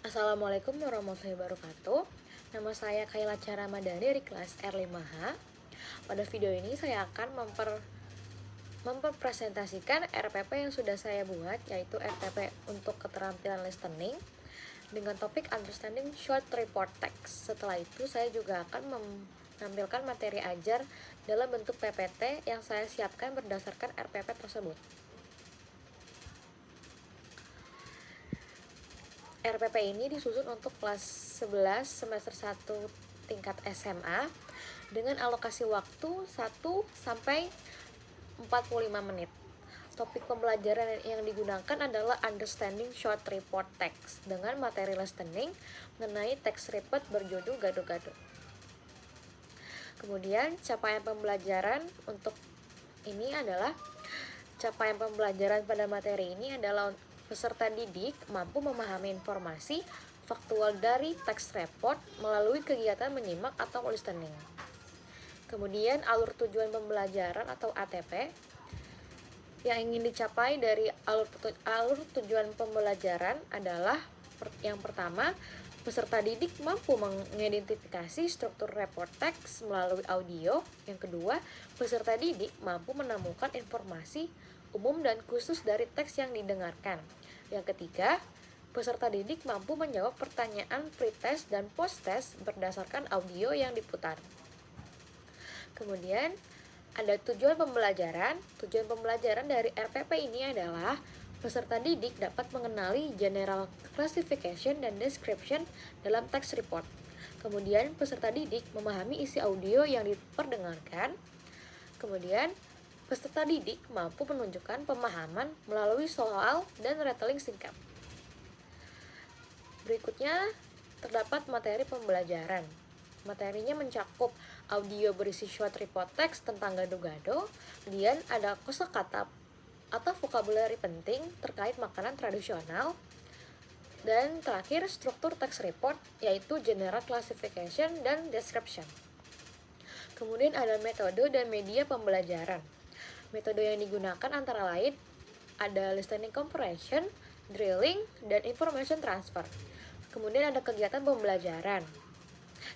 Assalamualaikum warahmatullahi wabarakatuh. Nama saya Kaila Cara Madani dari kelas R5H. Pada video ini saya akan mempresentasikan RPP yang sudah saya buat, yaitu RPP untuk keterampilan listening dengan topik Understanding Short Report Text. Setelah itu saya juga akan menampilkan materi ajar dalam bentuk PPT yang saya siapkan berdasarkan RPP tersebut. RPP ini disusun untuk kelas 11 semester 1 tingkat SMA dengan alokasi waktu 1 sampai 45 menit. Topik pembelajaran yang digunakan adalah Understanding Short Report Text dengan materi listening mengenai text report berjudul Gado-Gado. Kemudian capaian pembelajaran untuk ini adalah capaian pembelajaran pada materi ini adalah peserta didik mampu memahami informasi faktual dari teks report melalui kegiatan menyimak atau listening. Kemudian alur tujuan pembelajaran atau ATP yang ingin dicapai dari alur tujuan pembelajaran adalah yang pertama, peserta didik mampu mengidentifikasi struktur report teks melalui audio. Yang kedua, peserta didik mampu menemukan informasi umum dan khusus dari teks yang didengarkan. Yang ketiga, peserta didik mampu menjawab pertanyaan pretest dan posttest berdasarkan audio yang diputar. Kemudian, ada tujuan pembelajaran. Tujuan pembelajaran dari RPP ini adalah peserta didik dapat mengenali general classification dan description dalam text report. Kemudian, peserta didik memahami isi audio yang diperdengarkan. Kemudian, peserta didik mampu menunjukkan pemahaman melalui soal dan retelling singkat. Berikutnya, terdapat materi pembelajaran. Materinya mencakup audio berisi short report text tentang gado-gado, kemudian ada kosakata atau vocabulary penting terkait makanan tradisional, dan terakhir struktur text report yaitu general classification dan description. Kemudian ada metode dan media pembelajaran. Metode yang digunakan antara lain ada listening comprehension, drilling, dan information transfer. Kemudian ada kegiatan pembelajaran.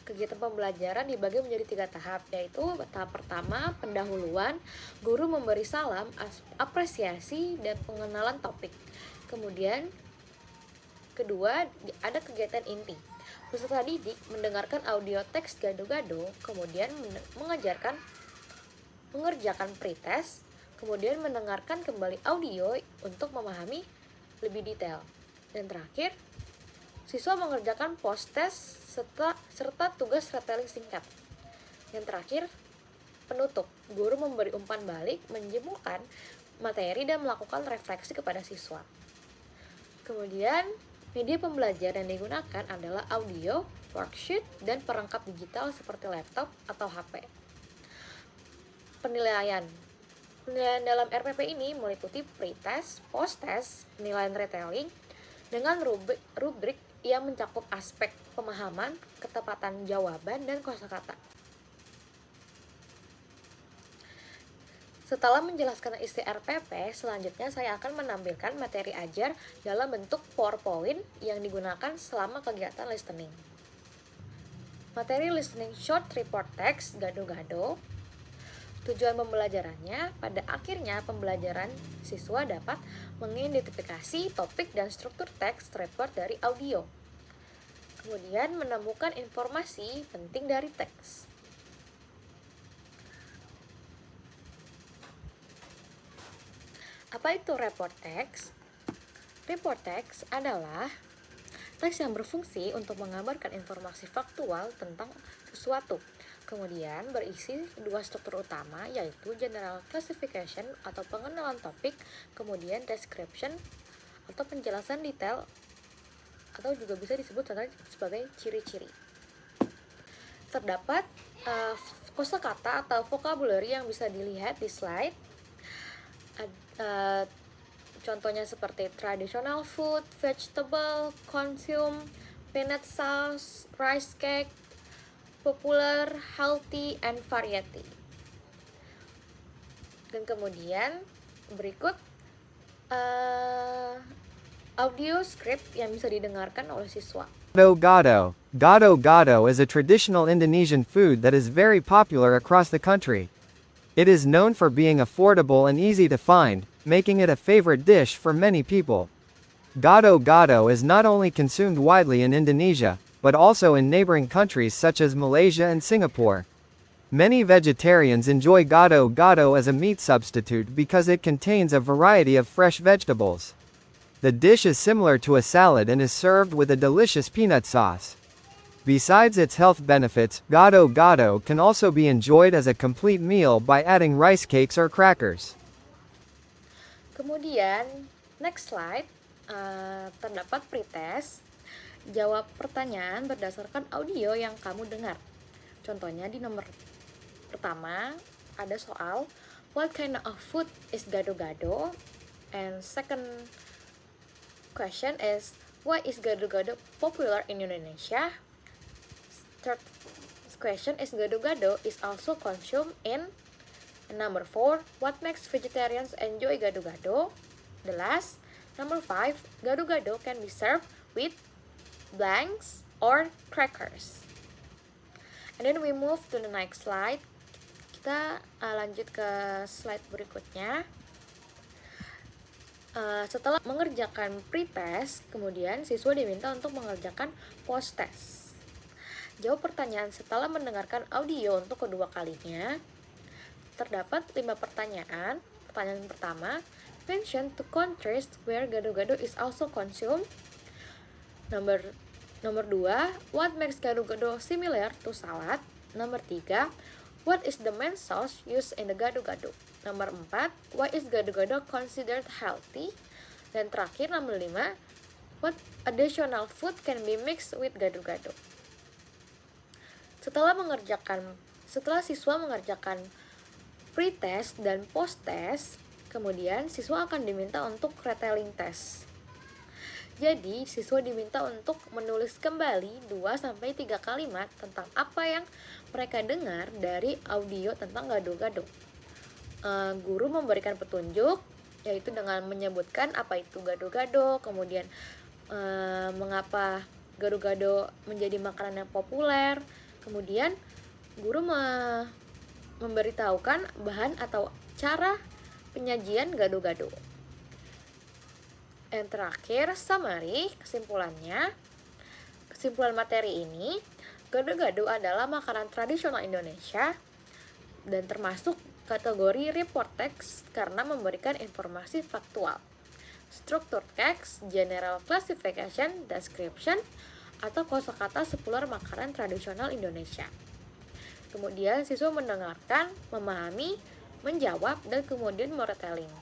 Kegiatan pembelajaran dibagi menjadi 3 tahap, yaitu tahap pertama, pendahuluan, guru memberi salam, apresiasi, dan pengenalan topik. Kemudian kedua, ada kegiatan inti. Peserta didik mendengarkan audio teks gado-gado, kemudian mengerjakan pretest, kemudian mendengarkan kembali audio untuk memahami lebih detail. Dan terakhir, siswa mengerjakan post-test serta tugas retelling singkat. Yang terakhir, penutup, guru memberi umpan balik, menjemukan materi dan melakukan refleksi kepada siswa. Kemudian, media pembelajaran yang digunakan adalah audio, worksheet, dan perangkat digital seperti laptop atau HP. Penilaian dalam RPP ini meliputi pretest, posttest, penilaian retelling dengan rubrik yang mencakup aspek pemahaman, ketepatan jawaban, dan kosakata. Setelah menjelaskan isi RPP, selanjutnya saya akan menampilkan materi ajar dalam bentuk PowerPoint yang digunakan selama kegiatan listening. Materi listening short report text gado-gado. Tujuan pembelajarannya, pada akhirnya pembelajaran siswa dapat mengidentifikasi topik dan struktur teks report dari audio. Kemudian menemukan informasi penting dari teks. Apa itu report text? Report text adalah teks yang berfungsi untuk mengabarkan informasi faktual tentang sesuatu. Kemudian berisi 2 struktur utama, yaitu general classification atau pengenalan topik, kemudian description atau penjelasan detail atau juga bisa disebut sebagai ciri-ciri. Terdapat kosakata atau vocabulary yang bisa dilihat di slide. Contohnya seperti traditional food, vegetable, consume, peanut sauce, rice cake, popular, healthy, and variety. Dan kemudian berikut, contohnya seperti traditional food, vegetable, consume, peanut sauce, rice cake, popular, healthy, and variety. Dan kemudian berikut, contohnya seperti traditional food, vegetable, consume, peanut sauce, rice cake, popular, healthy, and variety. Dan kemudian berikut, contohnya seperti traditional food, vegetable, consume, peanut sauce, rice cake, popular, healthy, and variety. audio script yang bisa didengarkan oleh siswa. Gado gado. Gado gado is a traditional Indonesian food that is very popular across the country. It is known for being affordable and easy to find, making it a favorite dish for many people. Gado gado is not only consumed widely in Indonesia, but also in neighboring countries such as Malaysia and Singapore. Many vegetarians enjoy gado gado as a meat substitute because it contains a variety of fresh vegetables. The dish is similar to a salad and is served with a delicious peanut sauce. Besides its health benefits, gado gado can also be enjoyed as a complete meal by adding rice cakes or crackers. Kemudian, next slide, terdapat pretest. Jawab pertanyaan berdasarkan audio yang kamu dengar. Contohnya di nomor pertama ada soal, what kind of food is gado-gado? And second question is, why is gado-gado popular in Indonesia? Third question is, gado-gado is also consumed in. And number 4, what makes vegetarians enjoy gado-gado? The last, number 5, gado-gado can be served with blanks or crackers. And then we move to the next slide. Kita lanjut ke slide berikutnya. Setelah mengerjakan pretest, kemudian siswa diminta untuk mengerjakan posttest. Jawab pertanyaan setelah mendengarkan audio untuk kedua kalinya. Terdapat 5 pertanyaan. Pertanyaan pertama, mention two countries where gado-gado is also consumed. Nomor 2, what makes gado-gado similar to salad? Nomor 3, what is the main sauce used in the gado-gado? Nomor 4, why is gado-gado considered healthy? Dan terakhir nomor 5, what additional food can be mixed with gado-gado? Setelah siswa mengerjakan pretest dan posttest, kemudian siswa akan diminta untuk retelling test. Jadi, siswa diminta untuk menulis kembali 2-3 kalimat tentang apa yang mereka dengar dari audio tentang gado-gado. Guru memberikan petunjuk, yaitu dengan menyebutkan apa itu gado-gado, kemudian mengapa gado-gado menjadi makanan yang populer, kemudian guru memberitahukan bahan atau cara penyajian gado-gado. Yang terakhir, summary, kesimpulan materi ini, gado-gado adalah makanan tradisional Indonesia dan termasuk kategori report text karena memberikan informasi faktual. Struktur teks, general classification, description, atau kosakata seputar makanan tradisional Indonesia. Kemudian siswa mendengarkan, memahami, menjawab, dan kemudian meretelling.